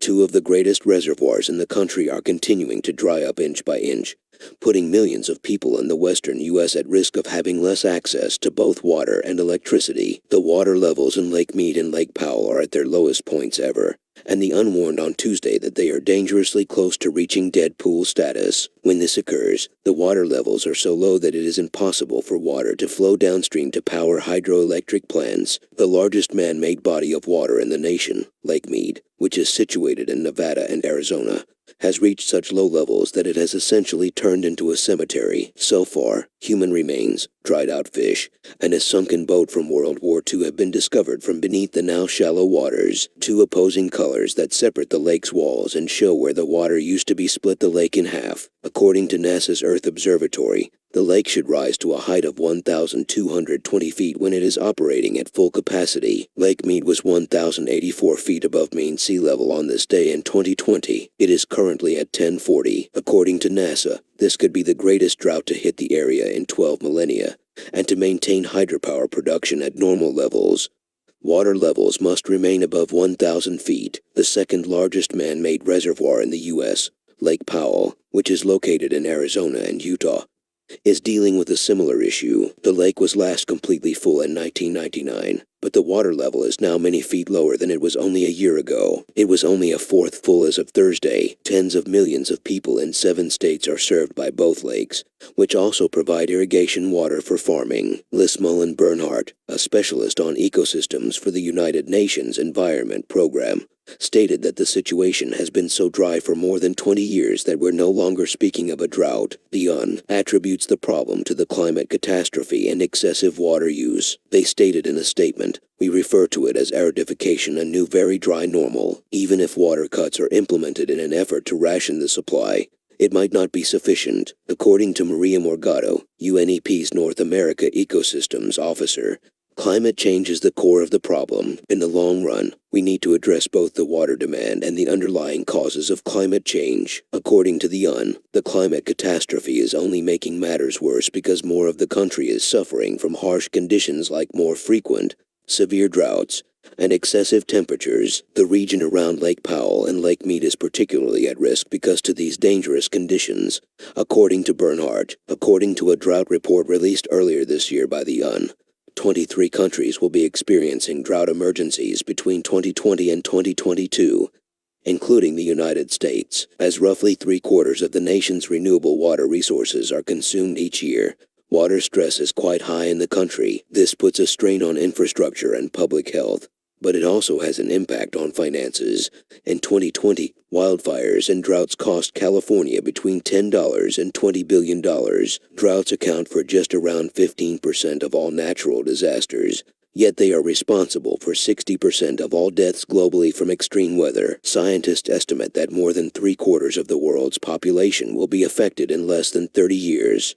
Two of the greatest reservoirs in the country are continuing to dry up inch by inch, putting millions of people in the western U.S. at risk of having less access to both water and electricity. The water levels in Lake Mead and Lake Powell are at their lowest points ever, and the UN warned on Tuesday that they are dangerously close to reaching dead pool status. When this occurs, the water levels are so low that it is impossible for water to flow downstream to power hydroelectric plants. The largest man-made body of water in the nation, Lake Mead, which is situated in Nevada and Arizona, has reached such low levels that it has essentially turned into a cemetery. So far, human remains, dried-out fish, and a sunken boat from World War II have been discovered from beneath the now shallow waters. Two opposing colors that separate the lake's walls and show where the water used to be split the lake in half. According to NASA's Earth Observatory, the lake should rise to a height of 1,220 feet when it is operating at full capacity. Lake Mead was 1,084 feet above mean sea level on this day in 2020. It is currently at 1040. According to NASA, this could be the greatest drought to hit the area in 12 millennia, and to maintain hydropower production at normal levels, water levels must remain above 1,000 feet. The second largest man-made reservoir in the U.S., Lake Powell, which is located in Arizona and Utah, is dealing with a similar issue. The lake was last completely full in 1999, but the water level is now many feet lower than it was only a year ago. It was only a fourth full as of Thursday. Tens of millions of people in 7 states are served by both lakes, which also provide irrigation water for farming. Liz Mullen Bernhardt, a specialist on ecosystems for the United Nations Environment Program, stated that the situation has been so dry for more than 20 years that we're no longer speaking of a drought. The UN attributes the problem to the climate catastrophe and excessive water use. They stated in a statement, "We refer to it as aridification, a new very dry normal. Even if water cuts are implemented in an effort to ration the supply, it might not be sufficient." According to Maria Morgado, UNEP's North America Ecosystems Officer, climate change is the core of the problem. In the long run, we need to address both the water demand and the underlying causes of climate change. According to the UN, the climate catastrophe is only making matters worse because more of the country is suffering from harsh conditions like more frequent, severe droughts, and excessive temperatures. The region around Lake Powell and Lake Mead is particularly at risk because to these dangerous conditions, according to Bernhardt. According to a drought report released earlier this year by the UN, 23 countries will be experiencing drought emergencies between 2020 and 2022, including the United States. As roughly 3/4 of the nation's renewable water resources are consumed each year, water stress is quite high in the country. This puts a strain on infrastructure and public health, but it also has an impact on finances. In 2020, wildfires and droughts cost California between $10 and $20 billion. Droughts account for just around 15% of all natural disasters, yet they are responsible for 60% of all deaths globally from extreme weather. Scientists estimate that more than 3/4 of the world's population will be affected in less than 30 years.